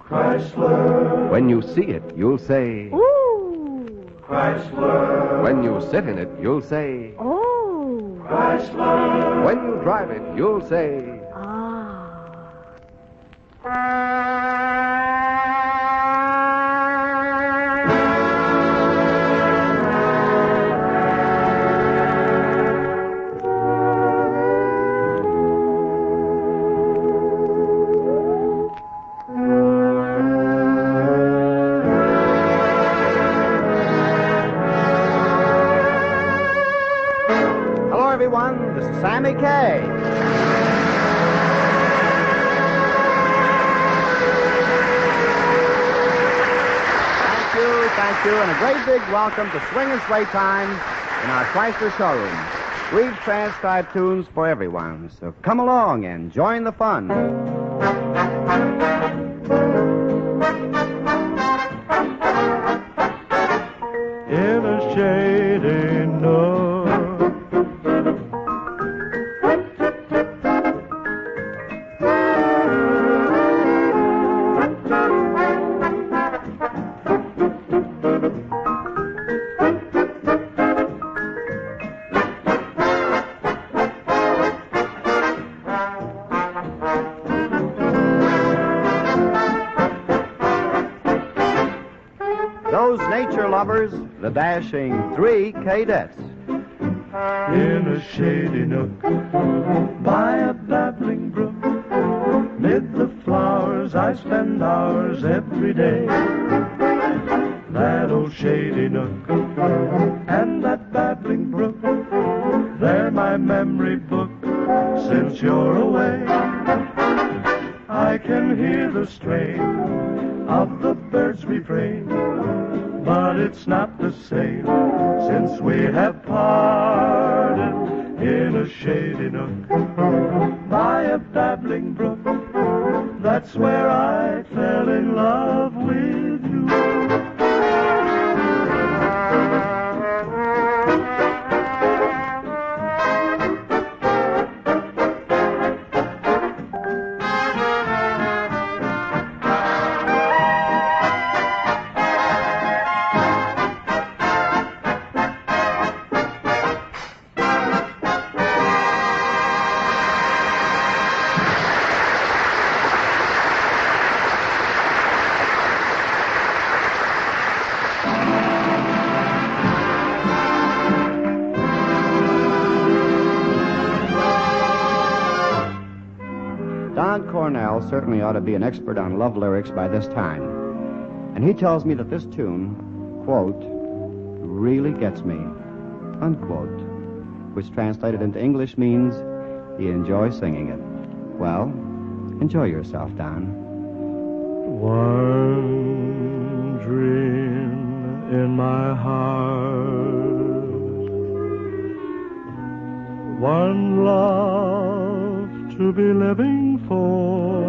Chrysler. When you see it, you'll say, Ooh. Chrysler. When you sit in it, you'll say, Oh. Chrysler. when you drive it, you'll say, Hello, everyone. This is Sammy Kaye. Thank you, and a great big welcome to Swing and Sway Times in our Chrysler showroom. We've transcribed tunes for everyone, so come along and join the fun. In a shady nook, Those nature lovers, the dashing three cadets. in a shady nook, by a babbling brook, mid the flowers I spend hours every day. That old shady nook and that babbling brook, they're my memory book since you're away. I can hear the strain of the birds' refrain, but it's not the same since we have parted. In a shady nook, by a babbling brook, that's where I fell in love with you. Don Cornell certainly ought to be an expert on love lyrics by this time. And he tells me that this tune, quote, really gets me, unquote, which translated into English means he enjoys singing it. Well, enjoy yourself, Don. One dream in my heart, one love to be living for,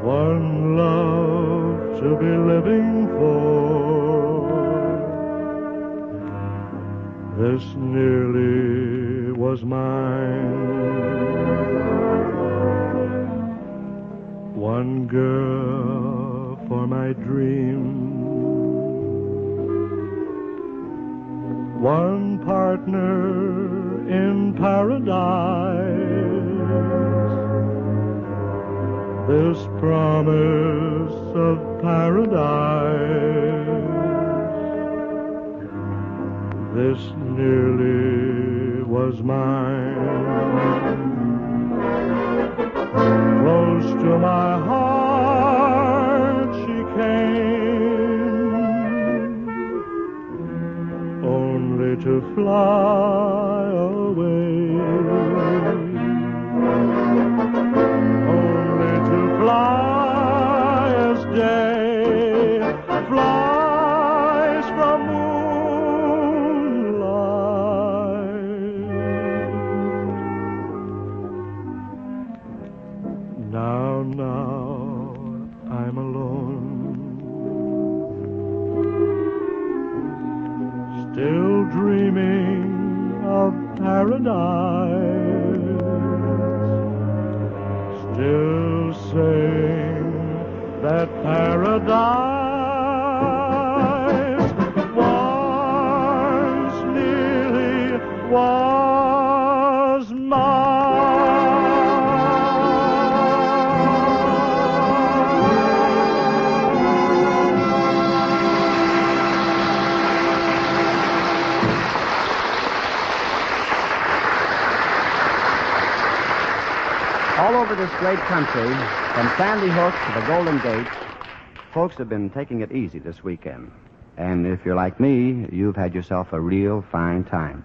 one love to be living for. This nearly was mine. One girl for my dream, one partner in paradise. This promise of paradise, this nearly was mine. Close to my heart she came, only to fly away, only to fly as day flies from moonlight. Now I'm alone, still dreaming of paradise, still sing that paradise once nearly was All over this great country, from Sandy Hook to the Golden Gate, folks have been taking it easy this weekend. And if you're like me, you've had yourself a real fine time.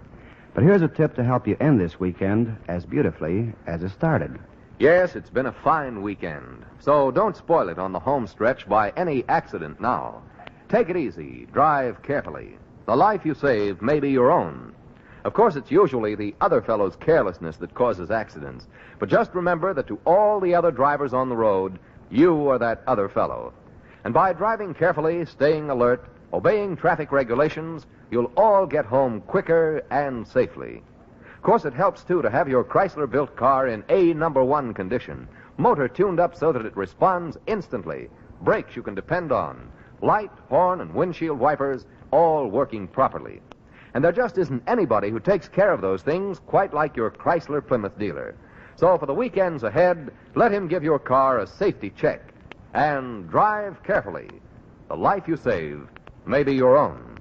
But here's a tip to help you end this weekend as beautifully as it started. Yes, it's been a fine weekend. So don't spoil it on the home stretch by any accident now. Take it easy. Drive carefully. The life you save may be your own. Of course, it's usually the other fellow's carelessness that causes accidents. But just remember that to all the other drivers on the road, you are that other fellow. And by driving carefully, staying alert, obeying traffic regulations, you'll all get home quicker and safely. Of course, it helps, too, to have your Chrysler-built car in A #1 condition. Motor tuned up so that it responds instantly. Brakes you can depend on. Light, horn, and windshield wipers all working properly. And there just isn't anybody who takes care of those things quite like your Chrysler Plymouth dealer. So for the weekends ahead, let him give your car a safety check. And drive carefully. The life you save may be your own.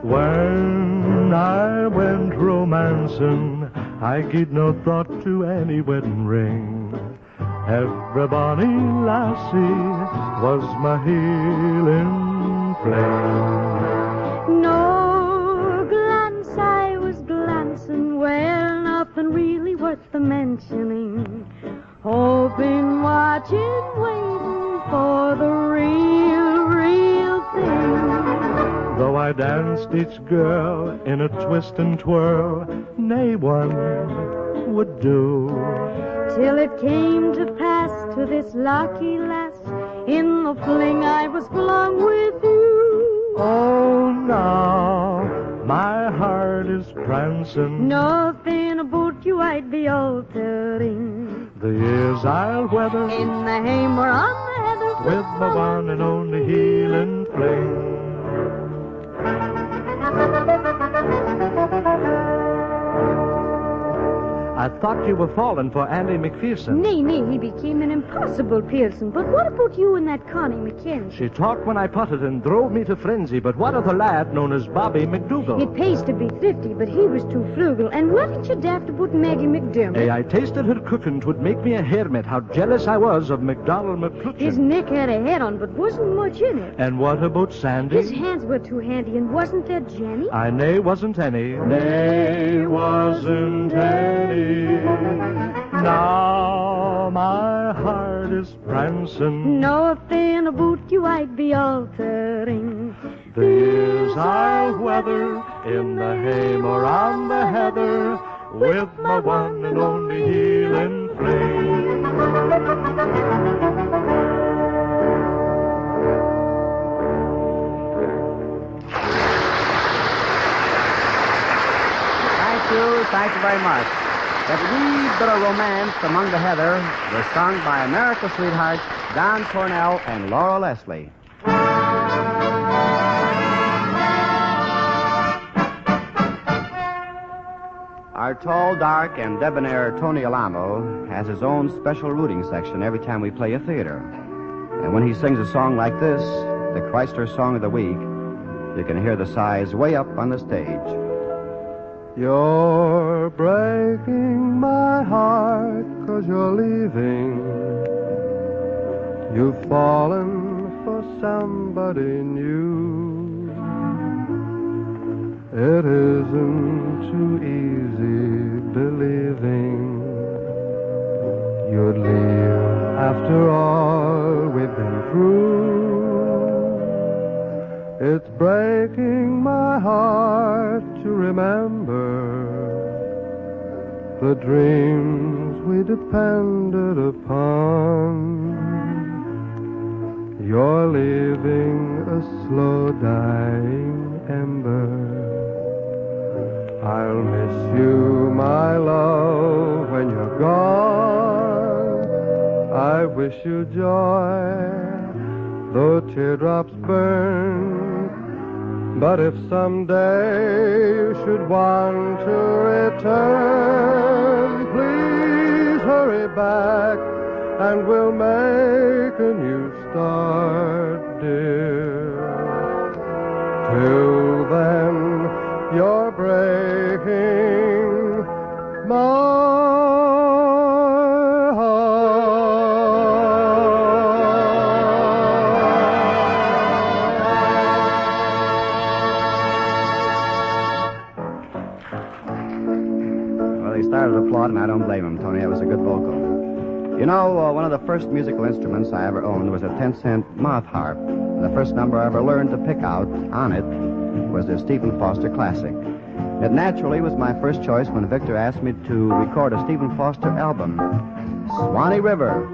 When I went romancing, I gave no thought to any wedding ring. Every bonny lassie was my healing flame. No glance I was glancing, well, nothing really worth the mentioning. Hoping, watching, waiting for the real thing. Though I danced each girl in a twist and twirl, nay one would do. Till it came to pass to this lucky lass, in the fling I was flung with you. Oh, now my heart is prancing. Nothing about you I'd be altering. The years I'll weather In the haymow or on the heather, with my one and only healing flame. I thought you were falling for Andy McPherson. Nay, he became an impossible Pearson. But what about you and that Connie McKenzie? She talked when I putted and drove me to frenzy, but what of the lad known as Bobby McDougal? It pays to be thrifty, but he was too frugal. And wasn't you daft about Maggie McDermott? Hey, I tasted her cooking. 'Twould make me a hermit. How jealous I was of McDonald McClutchin. His neck had a head on, but wasn't much in it. And what about Sandy? His hands were too handy, and wasn't there Jenny? I nay wasn't any. Nay wasn't any. Now my heart is prancing. Nothing about you I'd be altering. The years I'll weather in the haymow or on the heather with my one and only healing flame. Thank you very much. That wee bit of romance among the heather was sung by America's sweethearts, Don Cornell and Laura Leslie. Our tall, dark, and debonair Tony Alamo has his own special rooting section every time we play a theater. And when he sings a song like this, the Chrysler Song of the Week, you can hear the sighs way up on the stage. You're breaking my heart 'cause you're leaving. You've fallen for somebody new. It isn't too easy believing you'd leave after all we've been through. It's breaking my heart to remember the dreams we depended upon. You're leaving a slow dying ember I'll miss you, my love, when you're gone. I wish you joy, though teardrops burn. But if someday you should want to return, please hurry back and we'll make a new start, dear. Till then, you're breaking my started applauding. I don't blame him, Tony. That was a good vocal. You know, one of the first musical instruments I ever owned was a 10-cent mouth harp. And the first number I ever learned to pick out on it was the Stephen Foster classic. It naturally was my first choice when Victor asked me to record a Stephen Foster album, Swanee River.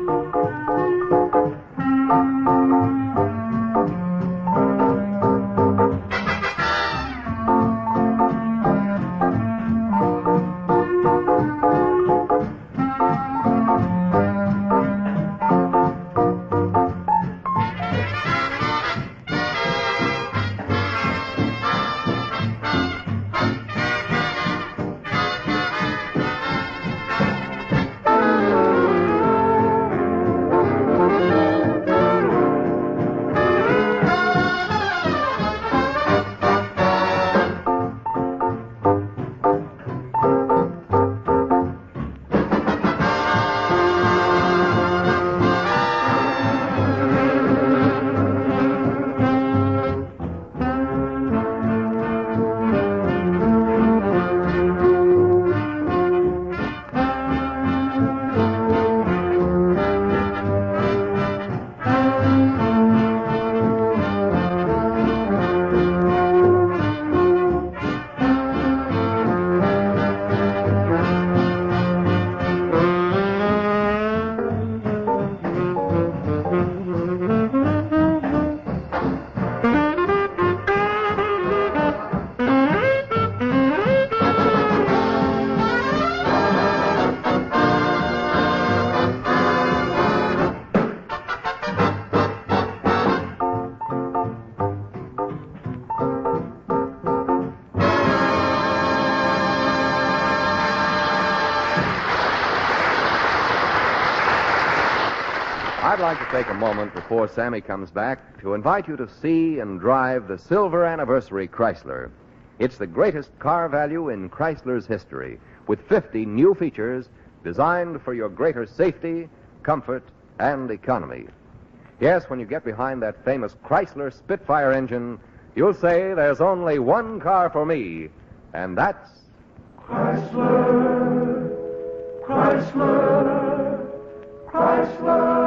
I'd like to take a moment before Sammy comes back to invite you to see and drive the Silver Anniversary Chrysler. It's the greatest car value in Chrysler's history, with 50 new features designed for your greater safety, comfort, and economy. Yes, when you get behind that famous Chrysler Spitfire engine, you'll say there's only one car for me, and that's Chrysler, Chrysler, Chrysler.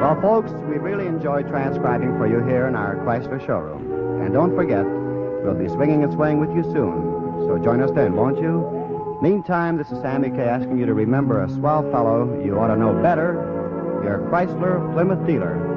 Well, folks, we really enjoyed transcribing for you here in our Chrysler showroom. And don't forget, we'll be swinging and swaying with you soon. So join us then, won't you? Meantime, this is Sammy Kaye asking you to remember a swell fellow you ought to know better, your Chrysler Plymouth dealer.